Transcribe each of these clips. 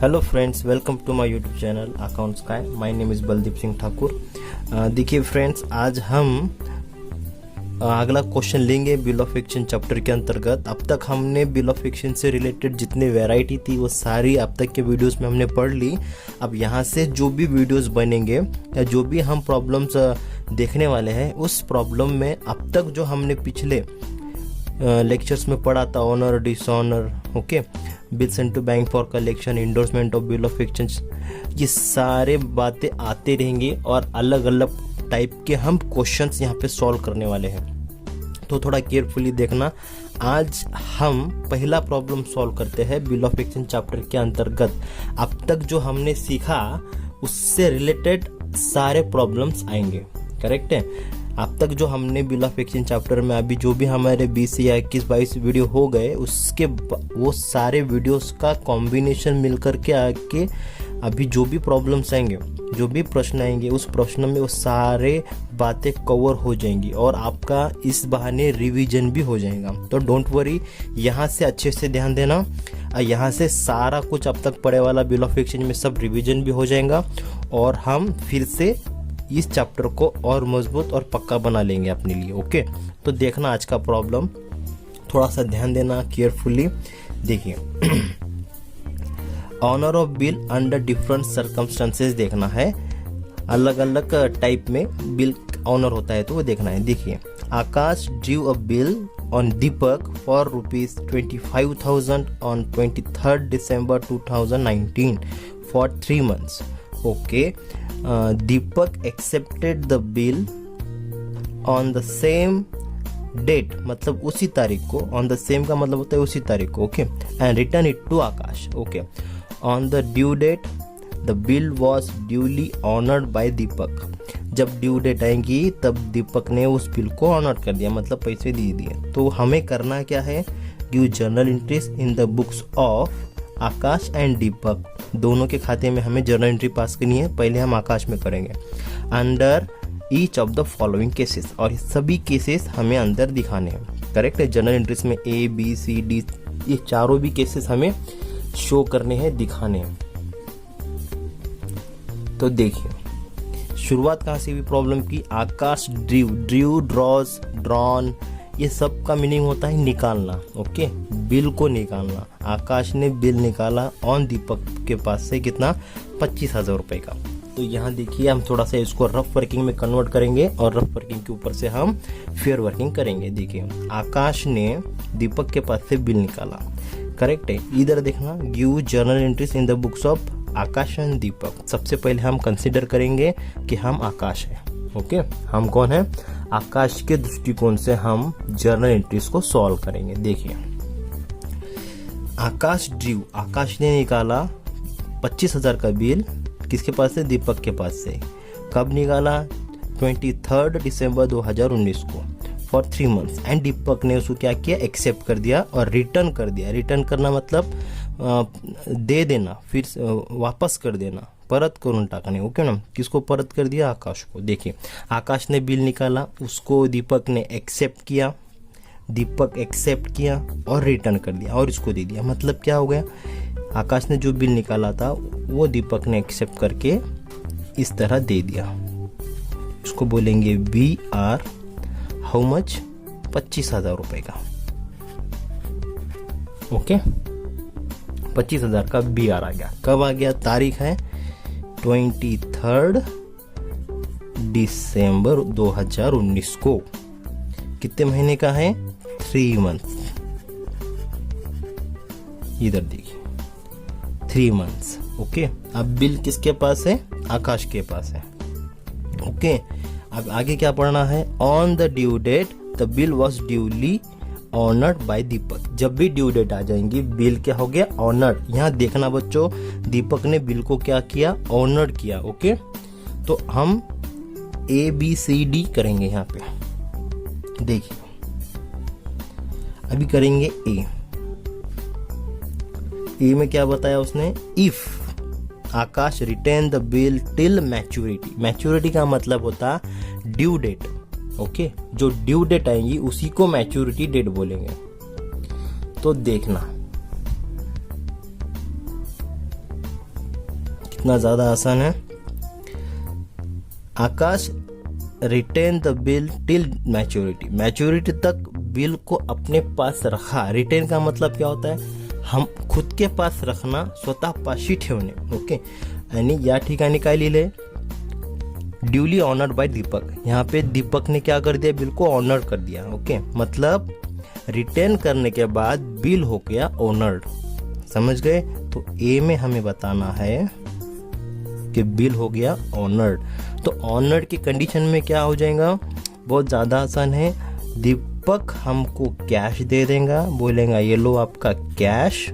Hello friends, welcome to my YouTube channel account sky. My name is Baldeep Singh Thakur. देखिए friends, आज हम अगला question लेंगे बिल ऑफ एक्सचेंज चैप्टर के अंतर्गत। अब तक हमने बिल ऑफ एक्सचेंज से रिलेटेड जितनी वैरायटी थी वो सारी अब तक के वीडियोस में हमने पढ़ ली। अब यहाँ से जो भी वीडियोस बनेंगे या जो भी हम प्रॉब्लम्स देखने वाले हैं, उस प्रॉब्लम में अब तक जो हमने पिछले लेक्चर्स में पढ़ा था, honour dishonour, okay, bill sent to bank for collection, endorsement of bill of exchange, ये सारे बातें आते रहेंगी और अलग अलग टाइप के हम क्वेश्चंस यहाँ पे सॉल्व करने वाले हैं। तो थोड़ा केयरफुली देखना। आज हम पहला प्रॉब्लम सॉल्व करते हैं बिल ऑफ एक्सचेंज चैप्टर के अंतर्गत। अब तक जो हमने सीखा उससे रिलेटेड सारे प्रॉब्लम्स आएंगे, करेक्ट है। अब तक जो हमने बिल ऑफ एक्सचेंज चैप्टर में अभी जो भी हमारे 20 या 21-22 वीडियो हो गए, उसके वो सारे वीडियोस का कॉम्बिनेशन मिलकर के आके अभी जो भी प्रॉब्लम्स आएंगे, जो भी प्रश्न आएंगे, उस प्रश्न में वो सारे बातें कवर हो जाएंगी और आपका इस बहाने रिवीजन भी हो जाएगा। तो डोंट वरी, यहाँ से अच्छे से ध्यान देना। यहाँ से सारा कुछ अब तक पढ़े वाला बिल ऑफ एक्सचेंज में सब रिवीजन भी हो जाएगा और हम फिर से इस चैप्टर को और मजबूत और पक्का बना लेंगे अपने लिए। ओके, तो देखना आज का प्रॉब्लम, थोड़ा सा ध्यान देना केयरफुली। देखिए, honour of bill under different circumstances देखना है। अलग अलग टाइप में बिल ऑनर होता है तो वो देखना है। देखिए, Akash drew a bill on Deepak for ₹25,000 on 23rd December 2019 for 3 months। Okay, Deepak accepted the bill on the same date, मतलब उसी तारीख को। ऑन द सेम का मतलब होता है उसी तारीख को, okay, and return it to Akash. Okay, on the due date the bill was duly honoured by Deepak. जब ड्यू डेट आएंगी तब दीपक ने उस बिल को ऑनर कर दिया, मतलब पैसे दे दिए। तो हमें करना क्या है, give journal entries in the books of Akash and Deepak. दोनों के खाते में हमें जर्नल एंट्री पास करनी है। पहले हम आकाश में करेंगे, under each of the following cases, और सभी केसेस हमें अंदर दिखाने हैं, करेक्ट है। जर्नल एंट्रीज में A, B, C, D, ये चारों भी केसेस हमें शो करने हैं, दिखाने हैं। तो देखिए, शुरुआत कहाँ से हुई प्रॉब्लम की, आकाश ड्यू, ड्यू, ड्रॉज, ड्रॉन, ये सब का मीनिंग होता है निकालना, ओके, बिल को निकालना। आकाश ने बिल निकाला ऑन दीपक के पास से, कितना, 25,000 रुपए का। तो यहाँ देखिए, हम थोड़ा सा इसको रफ वर्किंग में कन्वर्ट करेंगे और रफ वर्किंग के ऊपर से हम फेयर वर्किंग करेंगे। देखिए, आकाश ने दीपक के पास से बिल निकाला, करेक्ट है। इधर देखना, give journal entries in the books of Akash and Deepak. सबसे पहले हम कंसिडर करेंगे कि हम आकाश है, ओके, हम कौन है, आकाश के दृष्टिकोण से हम जर्नल एंट्रीज को सॉल्व करेंगे। देखिए, आकाश ड्यू, आकाश ने निकाला 25,000 का बिल, किसके पास से, दीपक के पास से। कब निकाला, 23rd December 2019 को, फॉर 3 months। एंड दीपक ने उसको क्या किया, एक्सेप्ट कर दिया और रिटर्न कर दिया। रिटर्न करना मतलब दे देना, फिर वापस कर देना, परत करून टाकने, ओके ना। किसको परत कर दिया, आकाश को। देखिए, आकाश ने बिल निकाला, उसको दीपक ने एक्सेप्ट किया, दीपक एक्सेप्ट किया और रिटर्न कर दिया और इसको दे दिया। मतलब क्या हो गया, आकाश ने जो बिल निकाला था वो दीपक ने एक्सेप्ट करके इस तरह दे दिया। इसको बोलेंगे BR, हाउ मच, 25,000 रुपए का, ओके, 25,000 का BR आ गया। कब आ गया, तारीख है 23rd December 2019 को। कितने महीने का है, 3 months। इधर देखिए, 3 months, ओके। अब बिल किसके पास है, आकाश के पास है, ओके। अब आगे क्या पढ़ना है, on the due date the bill was duly honoured by Deepak. जब भी ड्यू डेट आ जाएंगी, बिल क्या हो गया, ऑनर्ड। यहाँ देखना बच्चों, दीपक ने बिल को क्या किया, ऑनर्ड किया, ओके। तो हम A, B, C, D करेंगे यहाँ पे। देखिए, अभी करेंगे A में क्या बताया उसने, if Akash retain the bill till maturity. Maturity का मतलब होता ड्यू डेट, ओके। जो ड्यू डेट आएंगी उसी को मैच्योरिटी डेट बोलेंगे। तो देखना, कितना ज़्यादा आसान है। Akash retain the bill till maturity, maturity तक बिल को अपने पास रखा। रिटेन का मतलब क्या होता है, हम खुद के पास रखना, स्वतःपाशी ठेवणे. ओके, आणि या ठिकाणी काय लिहिले, ड्यूली ऑनर्ड बाय दीपक. यहाँ पे दीपक ने क्या कर दिया, बिल को ऑनर कर दिया. ओके, मतलब रिटेन करने के बाद बिल हो गया ऑनर्ड. समझ गए? तो ए में हमें बताना है कि बिल हो गया ऑनर्ड. तो ऑनर्ड की कंडीशन में क्या हो जाएगा, बहुत ज़्यादा आसान है. दीपक हमको कैश दे देगा, बोलेगा ये लो आपका कैश,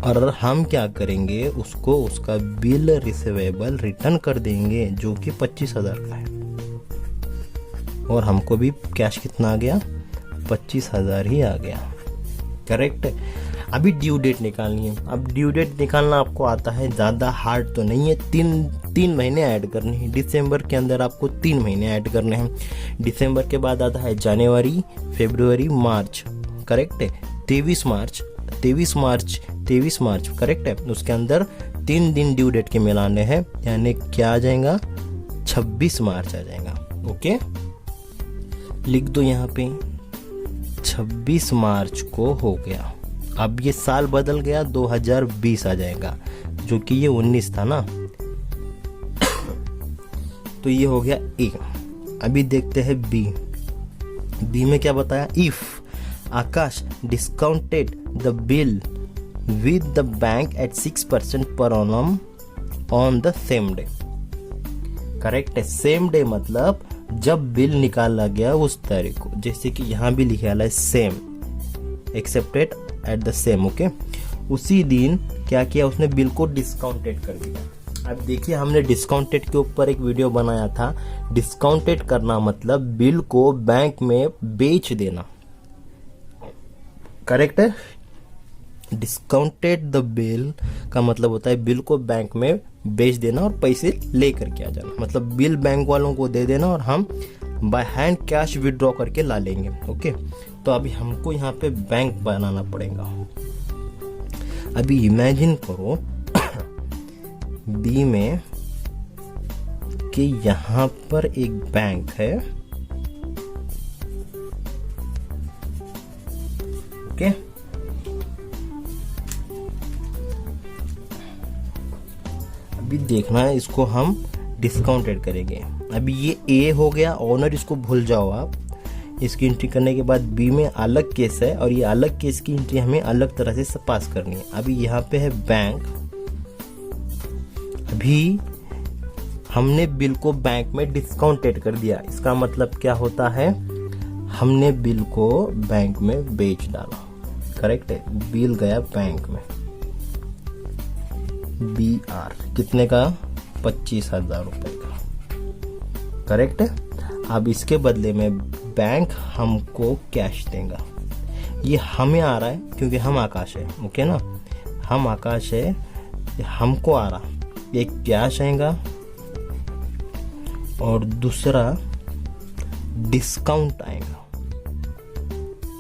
और हम क्या करेंगे, उसको उसका बिल रिसीवेबल रिटर्न कर देंगे जो कि 25,000 का है. और हमको भी कैश कितना आ गया, 25,000 ही आ गया. करेक्ट है. अभी ड्यू डेट निकालनी है. अब ड्यू डेट निकालना आपको आता है, ज़्यादा हार्ड तो नहीं है. तीन महीने ऐड करने हैं. दिसंबर के अंदर आपको 3 महीने ऐड करने हैं. दिसंबर के बाद आता है जनवरी, फरवरी, मार्च. करेक्ट है. 23 मार्च करेक्ट है. उसके अंदर 3 दिन ड्यू डेट के मिलाने हैं, यानी क्या आ जाएगा, 26 मार्च आ जाएगा. ओके, लिख दो यहाँ पे 26 मार्च को हो गया. अब ये साल बदल गया, 2020 आ जाएगा, जो कि ये 19 था ना. तो ये हो गया ए. अभी देखते हैं बी. बी में क्या बताया, if Akash discounted the bill with the bank at 6% पर annum on the same day. Correct है. सेम डे मतलब जब बिल निकाला गया उस तारीख को. जैसे कि यहाँ भी लिखा है same, accepted at the same. Okay, उसी दिन क्या किया उसने, बिल को डिस्काउंटेड कर दिया. अब देखिए, हमने डिस्काउंटेड के ऊपर एक वीडियो बनाया था. डिस्काउंटेड करना मतलब बिल को बैंक में बेच देना. करेक्ट है. डिस्काउंटेड द बिल का मतलब होता है बिल को बैंक में बेच देना और पैसे लेकर के आ जाना. मतलब बिल बैंक वालों को दे देना और हम बाय हैंड कैश विड्रॉ करके ला लेंगे. ओके, तो अभी हमको यहाँ पे बैंक बनाना पड़ेगा. अभी इमेजिन करो बी में कि यहाँ पर एक बैंक है. ओके, अभी देखना है, इसको हम डिस्काउंटेड करेंगे. अभी ये ए हो गया ऑनर, इसको भूल जाओ आप. इसकी एंट्री करने के बाद बी में अलग केस है, और ये अलग केस की एंट्री हमें अलग तरह से पास करनी है. अभी यहाँ पे है बैंक. अभी हमने बिल को बैंक में डिस्काउंटेड कर दिया. इसका मतलब क्या होता है, हमने बिल को बैंक में बेच डाला. करेक्ट है. बिल गया बैंक में, BR कितने का, 25,000 रुपए का. करेक्ट है. अब इसके बदले में बैंक हमको कैश देगा. ये हमें आ रहा है क्योंकि हम आकाश है. ओके ना, हम आकाश है, हमको आ रहा. एक कैश आएगा और दूसरा डिस्काउंट आएगा.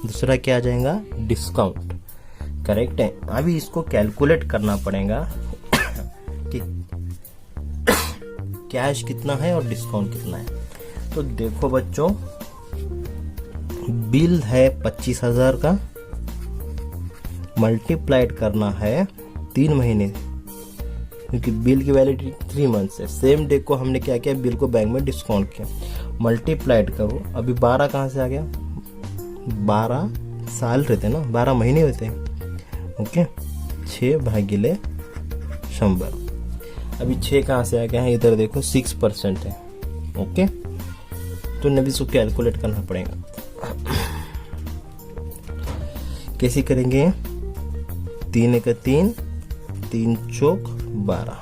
दूसरा क्या आ जाएगा, डिस्काउंट. करेक्ट है. अभी इसको कैलकुलेट करना पड़ेगा कि कैश कितना है और डिस्काउंट कितना है. तो देखो बच्चों, बिल है 25,000 का, मल्टीप्लाइड करना है 3 महीने, क्योंकि बिल की वैलिडिटी 3 मंथ्स है. सेम डे को हमने क्या किया, बिल को बैंक में डिस्काउंट किया. मल्टीप्लाइड करो. अभी 12 कहाँ से आ गया, 12 साल रहते ना, 12 महीने होते हैं. ओके, 6/100. अभी 6 कहाँ से आ गया है, इधर देखो 6% है. ओके, तो नबी इसको कैलकुलेट करना पड़ेगा. कैसे करेंगे, 3 × 3, 3 चौक 12.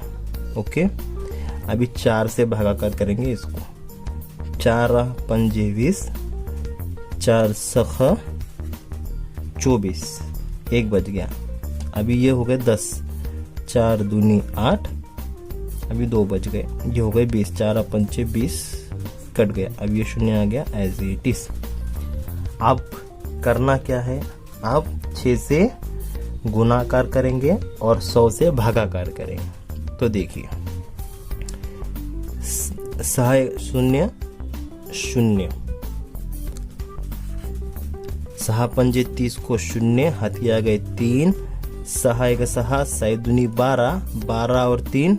ओके, अभी 4 से भागाकार करेंगे इसको. 4 पंजे 20, 4 सख 24, 1 बच गया. अभी ये हो गए 10, 4 दूनी 8, अभी 2 बच गए. ये हो गए 20, 4 पंचे 20 कट गया. अब ये 0 आ गया एज इट इज. अब करना क्या है, अब 6 से गुणाकार करेंगे और 100 से भागाकार करेंगे। तो देखिए 0 0 6 पंजे 30 को 0, हाथी आ गए 3, 6 1 6, 6 दूनी 12, 12 और 3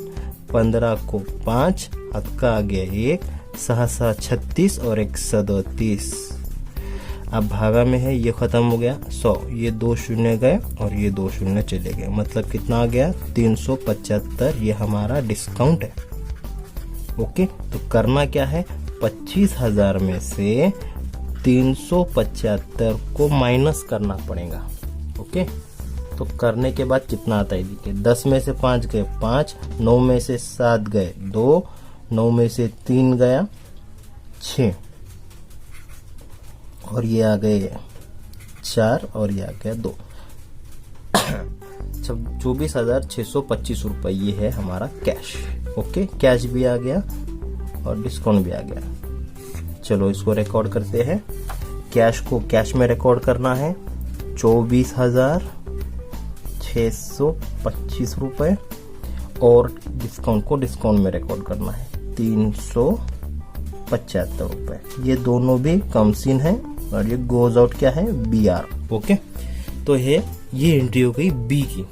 15 को 5, हाथ का आ गया 1, 6 6 36 और 1 7 30। अब भागा में है, ये खत्म हो गया 100, ये 2 शून्य गए और ये 2 शून्य चले गए, मतलब कितना आ गया 375। ये हमारा डिस्काउंट है। ओके, तो करना क्या है, 25,000 में से 375 को माइनस करना पड़ेगा। ओके, तो करने के बाद कितना आता है, देखिए 10 में से 5 गए 5, 9 में से 7 गए 2, 9 में से 3 गया 6 और ये आ गए 4 और ये आ गया 2। 24,625 रुपये ये है हमारा कैश। ओके, कैश भी आ गया और डिस्काउंट भी आ गया। चलो इसको रिकॉर्ड करते हैं। कैश को कैश में रिकॉर्ड करना है 24,625 रुपये और डिस्काउंट को डिस्काउंट में रिकॉर्ड करना है 375 रुपये। ये दोनों भी कम सीन है और ये गोज आउट क्या है, BR। ओके, तो ये एंट्री हो गई बी की।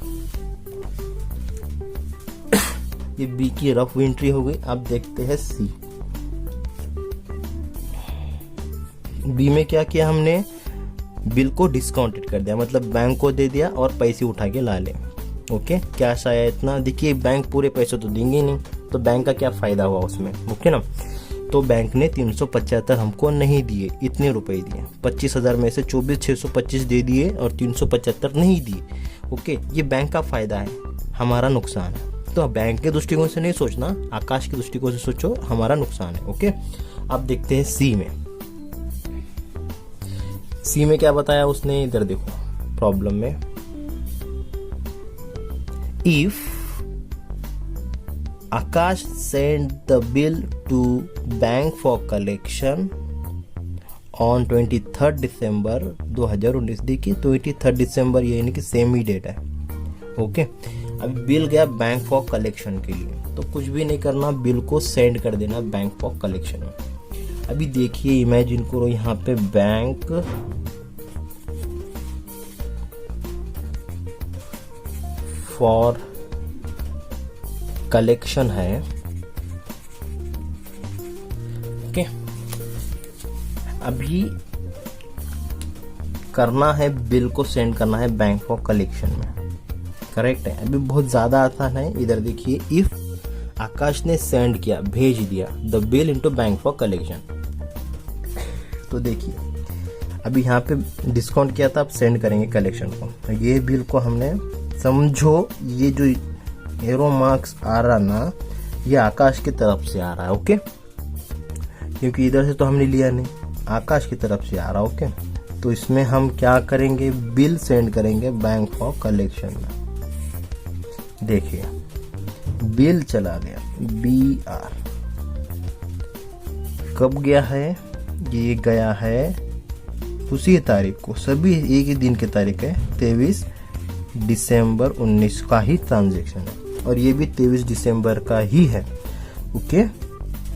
ये बी की रफ एंट्री हो गई। अब देखते हैं सी। बी में क्या किया हमने, बिल को डिस्काउंटेड कर दिया, मतलब बैंक को दे दिया और पैसे उठा के ला ले। ओके, कैश आया इतना। देखिए बैंक पूरे पैसे तो देंगे नहीं, तो बैंक का क्या फायदा हुआ उसमें। ओके ना, तो बैंक ने 375 हमको नहीं दिए, इतने रुपए दिए। 25,000 में से 24,625 दे दिए और 375 नहीं दिए। ओके, ये बैंक का फायदा है, हमारा नुकसान है। तो बैंक के दृष्टिकोण से नहीं सोचना, आकाश के दृष्टिकोण से सोचो, हमारा नुकसान है। ओके, अब देखते हैं सी में। सी में क्या बताया उसने, इधर देखो प्रॉब्लम में, if Akash sent the bill to bank for collection on 23rd December 2019। देखिए 23rd December ये यानी कि सेम ही डेट है। ओके, अभी बिल गया बैंक फॉर कलेक्शन के लिए, तो कुछ भी नहीं करना, बिल को सेंड कर देना बैंक फॉर कलेक्शन में। अभी देखिए इमेजिन करो यहाँ पे बैंक फॉर कलेक्शन है। ओके, अभी करना है, बिल को सेंड करना है बैंक फॉर कलेक्शन में। करेक्ट है, अभी बहुत ज्यादा आसान है। इधर देखिए, इफ आकाश ने सेंड किया, भेज दिया the bill into bank for collection, तो देखिए अभी यहाँ पे डिस्काउंट किया था, अब सेंड करेंगे कलेक्शन को। ये बिल को हमने, समझो ये जो एरो मार्क्स आ रहा ना, ये आकाश की तरफ से आ रहा है। ओके, क्योंकि इधर से तो हमने लिया नहीं, आकाश की तरफ से आ रहा है। ओके, तो इसमें हम क्या करेंगे, बिल सेंड करेंगे बैंक फॉर कलेक्शन में। देखिए बिल चला गया BR, कब गया है, ये गया है उसी तारीख को, सभी एक ही दिन की तारीख है, 23 दिसंबर 19 का ही ट्रांजैक्शन है और ये भी 23 दिसंबर का ही है। ओके,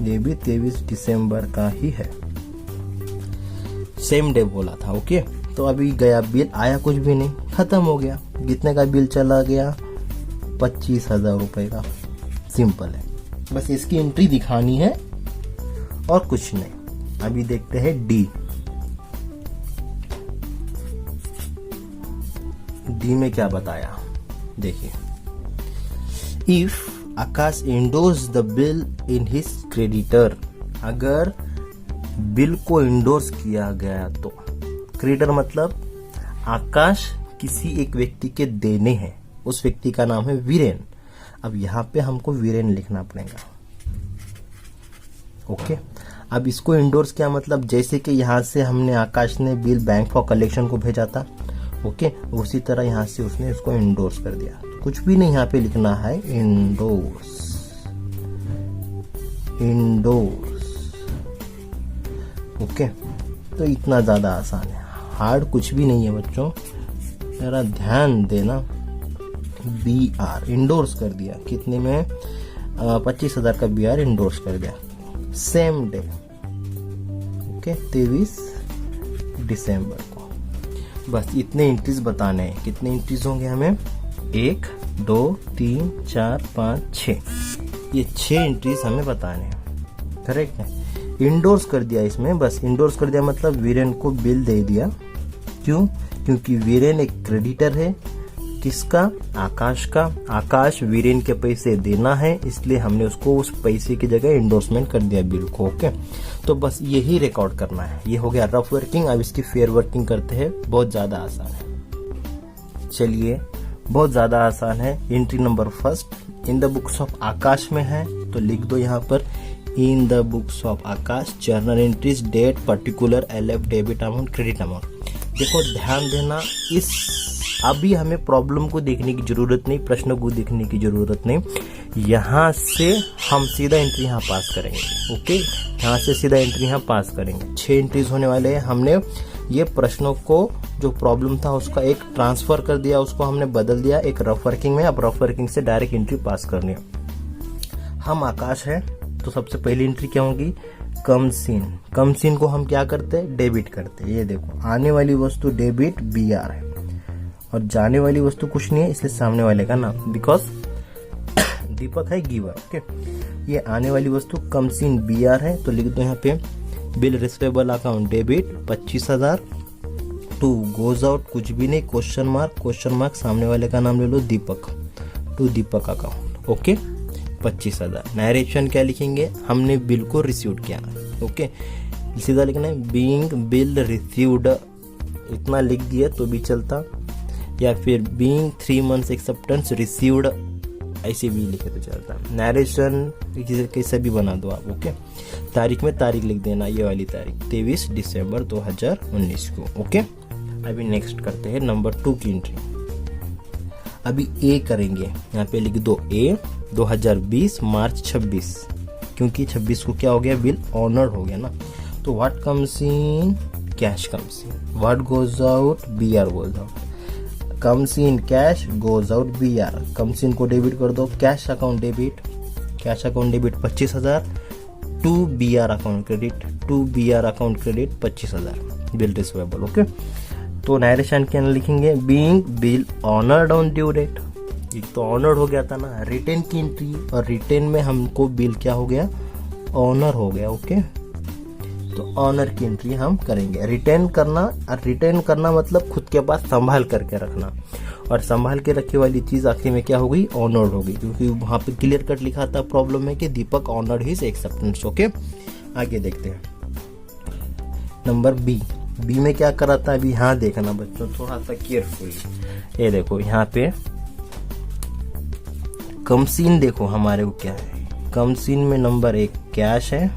ये भी 23 दिसंबर का ही है, सेम डे बोला था। ओके, तो अभी गया बिल, आया कुछ भी नहीं, खत्म हो गया। कितने का बिल चला गया, 25,000 रुपए का। सिंपल है, बस इसकी एंट्री दिखानी है और कुछ नहीं। अभी देखते हैं डी। डी में क्या बताया, देखिए, if Akash endorse the bill in his creditor, अगर बिल को इंडोर्स किया गया तो, क्रेडिटर मतलब आकाश किसी एक व्यक्ति के देने हैं, उस व्यक्ति का नाम है वीरेन। अब यहाँ पे हमको वीरेन लिखना पड़ेगा। ओके, अब इसको इंडोर्स किया मतलब जैसे कि यहाँ से हमने आकाश ने बिल बैंक फॉर कलेक्शन को भेजा था। ओके, उसी तरह यहाँ से उसने इसको इंडोर्स कर दिया। तो कुछ भी नहीं यहाँ पे लिखना है, इंडोर्स, इंडोर्स। ओके, तो इतना ज्यादा आसान है, हार्ड कुछ भी नहीं है बच्चों। जरा ध्यान देना, BR इंडोर्स कर दिया, कितने में 25,000 का BR इंडोर्स कर दिया, सेम डे, ओके 23 दिसंबर को। बस इतने एंट्रीज बताने हैं। कितने एंट्रीज होंगे हमें? 1 2 3 4 5 6, ये 6 एंट्रीज हमें बताने हैं, करेक्ट है। इंडोर्स कर दिया इसमें, बस इंडोर्स कर दिया मतलब वीरेन को बिल दे दिया। क्यों? क्योंकि वीरेन एक क्रेडिटर है, किसका? आकाश का। आकाश वीरेन के पैसे देना है, इसलिए हमने उसको उस पैसे की जगह इंडोर्समेंट कर दिया बिल को, ओके। तो बस यही रिकॉर्ड करना है। ये हो गया रफ वर्किंग। अब इसकी फेयर वर्किंग करते हैं, बहुत ज्यादा आसान है। चलिए, बहुत ज्यादा आसान है। Entry number first in the books of Akash में है, तो लिख दो यहाँ पर in the books of Akash journal entries date particular LF debit amount credit amount. देखो ध्यान देना, इस अभी हमें प्रॉब्लम को देखने की जरूरत नहीं, प्रश्न को देखने की जरूरत नहीं। यहाँ से हम सीधा एंट्री यहाँ पास करेंगे, ओके। यहाँ से सीधा एंट्री यहाँ पास करेंगे। 6 एंट्रीज होने वाले हैं। हमने ये प्रश्नों को, जो प्रॉब्लम था उसका एक ट्रांसफर कर दिया, उसको हमने बदल दिया एक रफ वर्किंग में। अब रफ वर्किंग से डायरेक्ट एंट्री पास करनी है। हम आकाश है, तो सबसे पहली एंट्री क्या होगी? कम सीन। कम सीन को हम क्या करते हैं? डेबिट करते हैं। ये देखो, आने वाली वस्तु डेबिट BR है और जाने वाली वस्तु कुछ नहीं है, इसलिए सामने वाले का नाम, बिकॉज दीपक है गिवर, ओके। ये आने वाली वस्तु कम सीन BR है, तो लिख दो यहाँ पे bill receivable account debit 25,000 to goes out, कुछ भी नहीं, क्वेश्चन मार्क, सामने वाले का नाम ले लो Deepak, to Deepak account, okay 25,000। Narration क्या लिखेंगे? हमने बिल को रिसीव्ड किया, ओके। सीधा लिखना है बीइंग बिल रिसीव्ड, इतना लिख दिया तो भी चलता, या फिर बीइंग 3 months एक्सेप्टेंस रिसीव्ड, ऐसे भी लिखे तो चलता। नरेशन कैसे भी बना दो आप, ओके। तारीख में तारीख लिख देना, ये वाली तारीख 23 दिसंबर 2019 को, ओके। अभी नेक्स्ट करते हैं नंबर 2 की एंट्री। अभी A करेंगे, यहाँ पे लिख दो A 2020 मार्च 26, क्योंकि 26 को क्या हो गया? बिल ऑनर हो गया ना। तो what comes in? Cash comes in. What goes out? BR goes out. Comes in cash, goes out BR। Comes in को डेबिट कर दो, cash account debit, 25,000 to BR account credit, 25,000 bill receivable, okay. तो narration के अंदर लिखेंगे being bill honoured on due date, एक तो honoured हो गया था ना, रिटेन की एंट्री, और रिटेन में हमको बिल क्या हो गया? ऑनर हो गया, ओके। तो ऑनर की एंट्री हम करेंगे। रिटेन करना, और रिटेन करना मतलब खुद के पास संभाल करके रखना, और संभाल के रखे वाली चीज आखिर में क्या हो गई? ऑनर्ड हो गई, क्योंकि वहां पे क्लियर कट लिखा था प्रॉब्लम में कि दीपक ऑनर्ड हिज एक्सेप्टेंस, ओके। आगे देखते हैं नंबर बी में क्या करा था अभी? यहाँ देखना बच्चों, थोड़ा सा केयरफुली। ये देखो यहाँ पे कम सीन, देखो हमारे को क्या है? कम सीन में नंबर 1 कैश है,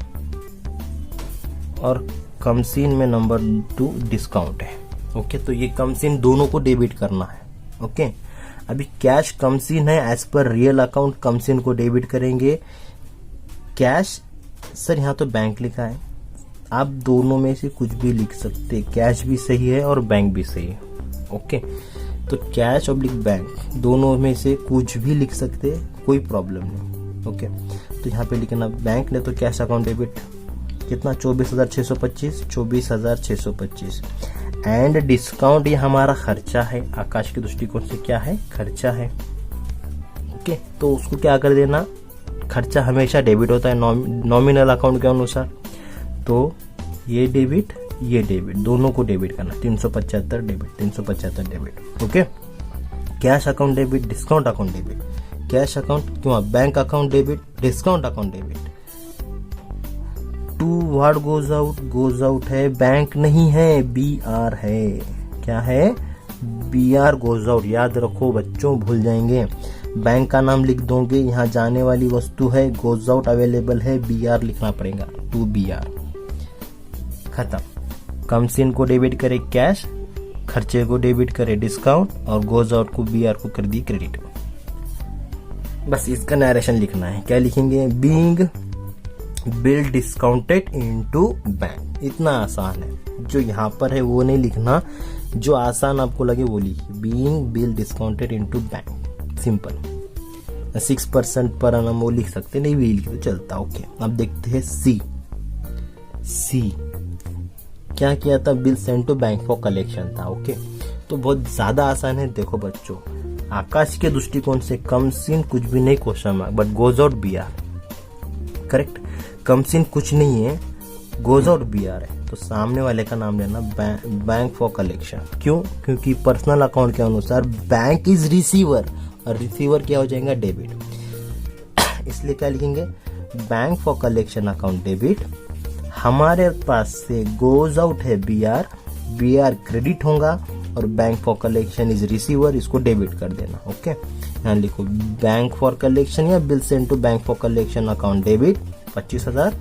और कम सीन में नंबर 2 डिस्काउंट है, ओके। तो ये कम सीन दोनों को डेबिट करना है, ओके। अभी कैश कम सीन है, एज पर रियल अकाउंट कम सीन को डेबिट करेंगे। कैश, सर यहाँ तो बैंक लिखा है, आप दोनों में से कुछ भी लिख सकते, कैश भी सही है और बैंक भी सही है, ओके। तो कैश ऑब्लिक बैंक, दोनों में से कुछ भी लिख सकते, कोई प्रॉब्लम नहीं, ओके। तो यहाँ पे लिखना बैंक ने, तो कैश अकाउंट डेबिट कितना? 24,625, एंड डिस्काउंट, ये हमारा खर्चा है, आकाश के दृष्टिकोण से क्या है? खर्चा है, ओके। तो उसको क्या कर देना? खर्चा हमेशा डेबिट होता है नॉमिनल अकाउंट के अनुसार, तो ये डेबिट दोनों को डेबिट करना, 375 debit, okay. Cash account debit, discount account debit, cash account क्यों? Bank account debit, discount account debit. To what goes out है, बैंक नहीं है, BR है। क्या है? BR गोज आउट, याद रखो बच्चों, भूल जाएंगे। बैंक का नाम लिख दोगे, यहाँ जाने वाली वस्तु है, गोज आउट अवेलेबल है, BR लिखना पड़ेगा, टू BR, खत्म। कम सीन को डेबिट करे कैश, खर्चे को डेबिट करे डिस्काउंट, और गोज आउट को BR को कर दी क्रेडिट। बस इसका नरेशन लिखना है। क्या लिखेंगे? Being bill discounted into bank. इतना आसान है। जो यहाँ पर है वो नहीं लिखना, जो आसान आपको लगे वो लिखिए। Being bill discounted into bank, simple. 6% पर annum वो लिख सकते, नहीं भी लिख तो चलता। ओके, अब देखते हैं सी। क्या किया था? Bill send to bank for collection था। ओके, तो बहुत ज्यादा आसान है। देखो बच्चों, आकाश के दृष्टिकोण से कम्स इन कुछ भी नहीं, question mark, but goes out BR। Correct, comes in कुछ नहीं है, गोज आउट BR है। तो सामने वाले का नाम लेना बैंक फॉर कलेक्शन। क्यों? क्योंकि पर्सनल अकाउंट के अनुसार बैंक इज रिसीवर, और रिसीवर क्या हो जाएगा? डेबिट। इसलिए क्या लिखेंगे? Bank for collection account debit. हमारे पास से गोज आउट है BR क्रेडिट होगा, और bank for collection is receiver, इसको डेबिट कर देना। ओके, यहाँ लिखो बैंक फॉर कलेक्शन या bill send to bank for collection account debit 25,000,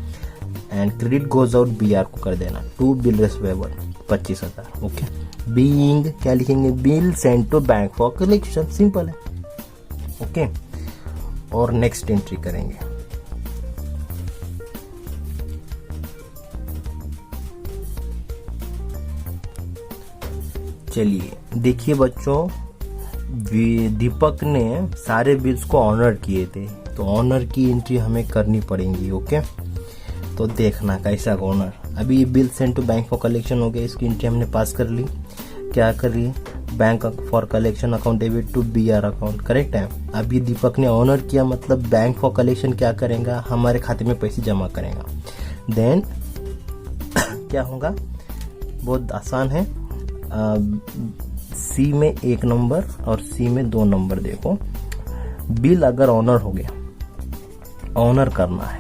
and credit goes out BR को कर देना to bill receivable 25,000। Okay, being क्या लिखेंगे? Bill send to bank for collection, simple है। ओके, और नेक्स्ट एंट्री करेंगे। चलिए देखिए बच्चों, दीपक ने सारे बिल्स को ऑनर किए थे, तो ऑनर की एंट्री हमें करनी पड़ेगी। ओके, तो देखना कैसा ऑनर। अभी ये bill send to bank for collection हो गया, इसकी एंट्री हमने पास कर ली। क्या कर रही है? Bank for collection account debit to BR account, correct है। अभी दीपक ने ऑनर किया, मतलब बैंक फॉर कलेक्शन क्या करेगा? हमारे खाते में पैसे जमा करेगा। देन क्या होगा? बहुत आसान है। सी में 1 नंबर और सी में 2 नंबर। देखो, बिल अगर ऑनर हो गया, ऑनर करना है,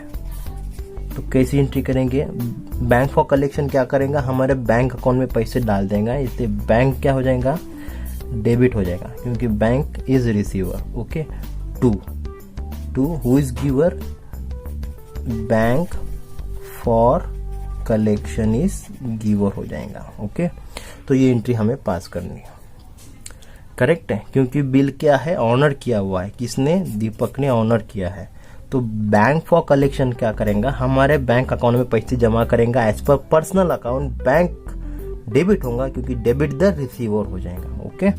तो कैसी एंट्री करेंगे? बैंक फॉर कलेक्शन क्या करेगा? हमारे बैंक अकाउंट में पैसे डाल देगा, इसलिए बैंक क्या हो जाएगा? डेबिट हो जाएगा, क्योंकि bank is receiver. Okay, to who is giver? Bank for collection is giver हो जाएगा। ओके, तो ये एंट्री हमें पास करनी है। करेक्ट है, क्योंकि बिल क्या है? ऑनर किया हुआ है। किसने? दीपक ने ऑनर किया है। तो बैंक फॉर कलेक्शन क्या करेगा? हमारे बैंक अकाउंट में पैसे जमा करेगा as per personal account. Bank debit होगा, क्योंकि डेबिट द रिसीवर हो जाएगा। ओके,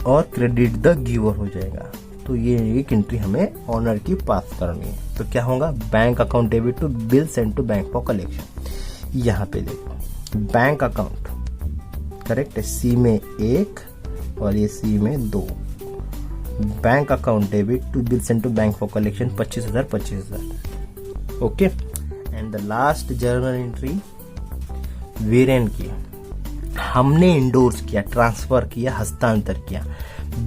और क्रेडिट द गिवर हो जाएगा। तो ये एक एंट्री हमें ऑनर की पास करनी है। तो क्या होगा? Bank account debit to bill send to bank for collection. यहाँ पे देखो, बैंक अकाउंट करेक्ट है, सी में 1 और ये सी में 2। Bank account debit to bill send to bank for collection 25,000। Okay, and the last journal entry Viren की। हमने इंडोर्स किया, ट्रांसफर किया, हस्तांतर किया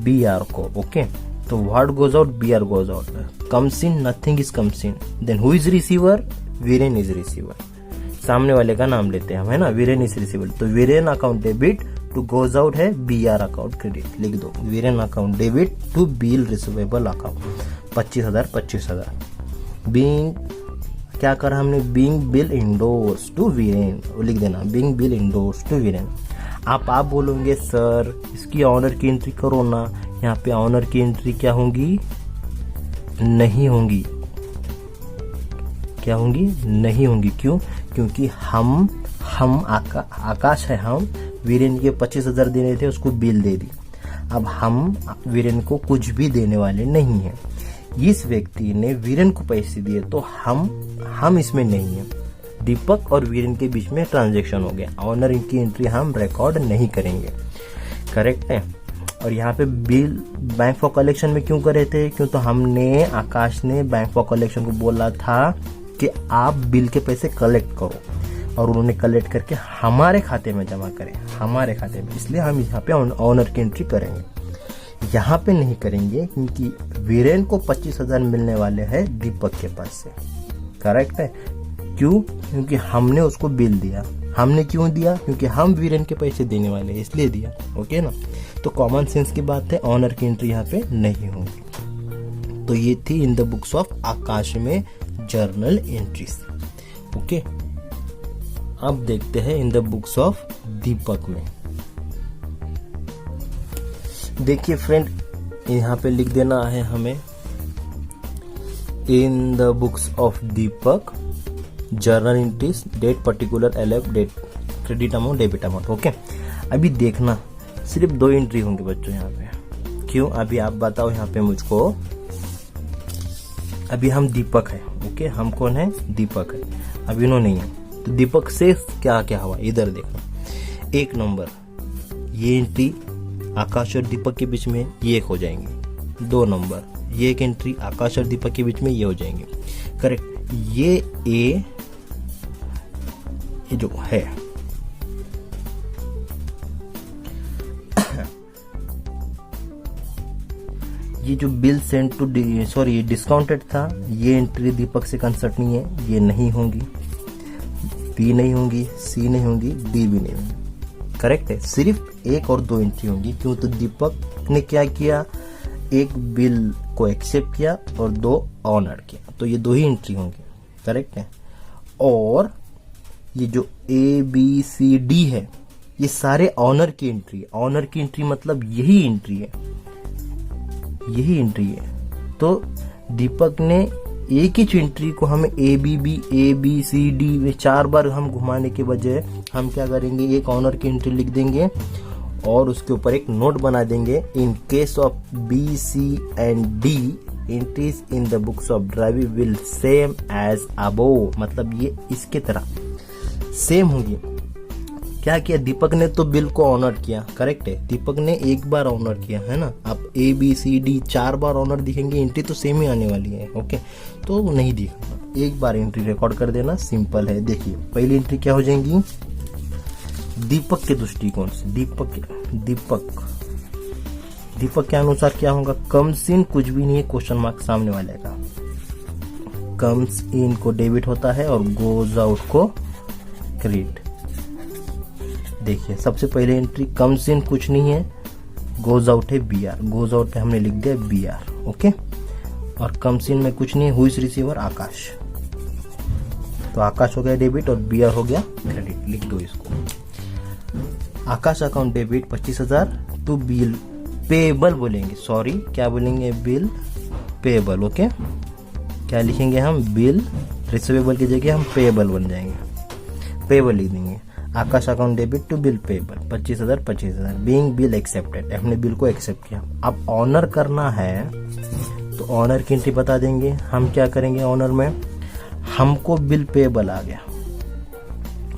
BR को। ओके, तो what goes out? BR goes out. Comes in, nothing is comes in. Then who is receiver? Viren is receiver. सामने वाले का नाम लेते हैं हम, है ना, वीरेन इज रिसीवर। तो Viren account debit to goes out है BR अकाउंट क्रेडिट, लिख दो Viren account debit to bill receivable account 25,000। Being क्या करा हमने? Being bill endorsed to Viren, लिख देना being bill endorsed to Viren. आप बोलोगे सर इसकी ऑनर की एंट्री करो ना। यहाँ पे ऑनर की एंट्री क्या होंगी? नहीं होंगी। क्या होंगी? नहीं होंगी। क्यों? क्योंकि हम आकाश है, हम वीरेन के 25,000 देने थे, उसको बिल दे दी। अब हम वीरेन को कुछ भी देने वाले नहीं है। इस व्यक्ति ने वीरेन को पैसे दिए, तो हम इसमें नहीं है। दीपक और वीरेन के बीच में ट्रांजैक्शन हो गया। ऑनर की एंट्री हम रिकॉर्ड नहीं करेंगे। करेक्ट है। और यहाँ पे बिल बैंक फॉर कलेक्शन में क्यों करे थे? क्यों? तो हमने, आकाश ने बैंक फॉर कलेक्शन को बोला था कि आप बिल के पैसे कलेक्ट करो, और उन्होंने कलेक्ट करके हमारे खाते में जमा करें, हमारे खाते में। इसलिए हम यहाँ पे ऑनर की एंट्री करेंगे। यहाँ पे नहीं करेंगे, क्योंकि वीरेन को 25,000 मिलने वाले हैं दीपक के पास से। करेक्ट है। क्यों? क्योंकि हमने उसको बिल दिया। हमने क्यों दिया? क्योंकि हम वीरेन के पैसे देने वाले हैं, इसलिए दिया। ओके ना। तो कॉमन सेंस की बात है, ऑनर की एंट्री यहाँ पे नहीं होगी। तो ये थी in the books of Akash में जर्नल एंट्रीज। ओके, अब देखते हैं in the books of Deepak में। देखिए फ्रेंड, यहाँ पे लिख देना है हमें in the books of Deepak journal entries, date particular, L F date credit amount, debit amount. Okay, अभी देखना सिर्फ 2 एंट्री होंगे बच्चों यहाँ पे। क्यों, अभी आप बताओ यहाँ पे मुझको। अभी हम दीपक है, ओके, हम कौन है, दीपक है, अभिनव नहीं है। तो दीपक से क्या क्या हुआ इधर देखना। 1 नंबर ये एंट्री आकाश और दीपक के बीच में ये एक हो जाएंगे। 2 नंबर ये एक एंट्री आकाश और दीपक के बीच में ये हो जाएंगे। करेक्ट, ये ए ये जो है ये जो bill send to sorry discounted था, ये एंट्री दीपक से कंसर्ट नहीं है, ये नहीं होंगी। बी नहीं होंगी, सी नहीं होंगी, डी भी नहीं होंगी। करेक्ट है, सिर्फ 1 और 2 एंट्री होंगी। क्यों, तो दीपक ने क्या किया, 1 बिल को एक्सेप्ट किया और 2 ऑनर किया, तो ये 2 ही एंट्री होंगी। करेक्ट है, और ये जो ए बी सी डी है ये सारे ऑनर की एंट्री है। ऑनर की एंट्री मतलब यही एंट्री है, यही एंट्री है। तो दीपक ने एक ही एंट्री को हमें ए बी सी डी में 4 बार हम घुमाने के बजाय हम क्या करेंगे, एक ऑनर की एंट्री लिख देंगे और उसके ऊपर एक नोट बना देंगे। In case of B C and D entries in the books of driving will same as above, मतलब ये इसके तरह सेम होगी। क्या किया, दीपक ने तो बिल को ऑनर किया। करेक्ट है, दीपक ने 1 बार ऑनर किया है ना। आप ए बी सी डी 4 बार ऑनर दिखेंगे, एंट्री तो सेम ही आने वाली है। ओके, तो नहीं दिखा, 1 बार एंट्री रिकॉर्ड कर देना, सिंपल है। देखिए पहली एंट्री क्या हो जाएंगी, दीपक के दृष्टिकोण से दीपक के अनुसार क्या होगा, कम्स इन कुछ भी नहीं है, क्वेश्चन मार्क सामने वाले का। कम्स इन को डेबिट होता है और गोज आउट को क्रेडिट। देखिए सबसे पहले एंट्री कम्स इन कुछ नहीं है, गोज आउट है बी आर। गोज आउट पे हमने लिख दिया बी आर। ओके, और कम्स इन में कुछ नहीं है, हु इज रिसीवर, आकाश। तो आकाश हो गया डेबिट और बी आर हो गया क्रेडिट। लिख दो इसको। Akash account debit 25,000 to bill payable बोलेंगे, सॉरी क्या बोलेंगे, बिल पेबल। ओके, क्या लिखेंगे हम, बिल रिसीवेबल की जगह हम पेबल बन जाएंगे, पेबल लिख देंगे। Akash account debit to bill payable 25,000 being bill accepted, हमने बिल को एक्सेप्ट किया। अब ऑनर करना है तो ऑनर की एंट्री बता देंगे। हम क्या करेंगे, ऑनर में हमको बिल पेबल आ गया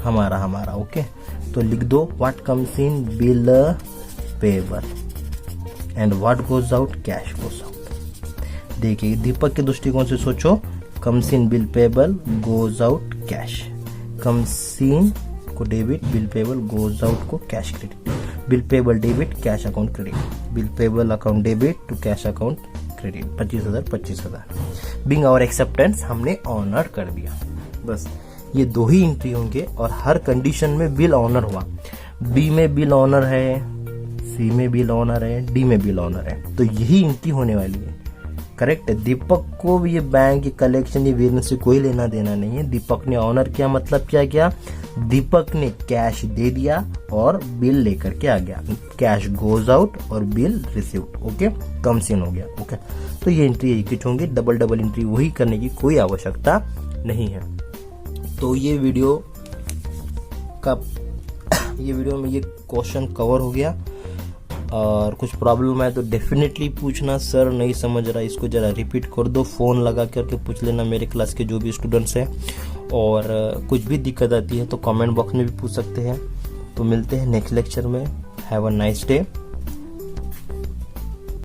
हमारा। ओके, तो लिख दो what comes in bill payable and what goes out, cash goes out. देखिए दीपक के दृष्टिकोण से सोचो, comes in bill payable goes out cash, comes in को debit, bill payable goes out को cash credit, bill payable debit cash account credit, bill payable account debit to cash account credit 25,000 being our acceptance हमने honour कर दिया। बस ये 2 ही entry होंगे और हर कंडीशन में बिल ऑनर हुआ। बी में बिल ऑनर है, सी में बिल ऑनर है, डी में बिल ऑनर है, तो यही एंट्री होने वाली है। करेक्ट है, दीपक को भी ये बैंक, ये कलेक्शन, ये वेरिएंस से कोई लेना देना नहीं है। दीपक ने ऑनर किया, मतलब क्या किया, दीपक ने कैश दे दिया और बिल लेकर के आ गया। कैश गोज आउट और bill received. Okay, comes in हो गया। ओके, तो ये एंट्री एक होंगी, डबल एंट्री वही करने की कोई आवश्यकता नहीं है। तो ये वीडियो में ये क्वेश्चन कवर हो गया। और कुछ प्रॉब्लम है तो डेफिनेटली पूछना, सर नहीं समझ रहा, इसको जरा रिपीट कर दो, फ़ोन लगा करके पूछ लेना मेरे क्लास के जो भी स्टूडेंट्स हैं। और कुछ भी दिक्कत आती है तो कमेंट बॉक्स में भी पूछ सकते हैं। तो मिलते हैं नेक्स्ट लेक्चर में। Have a nice day.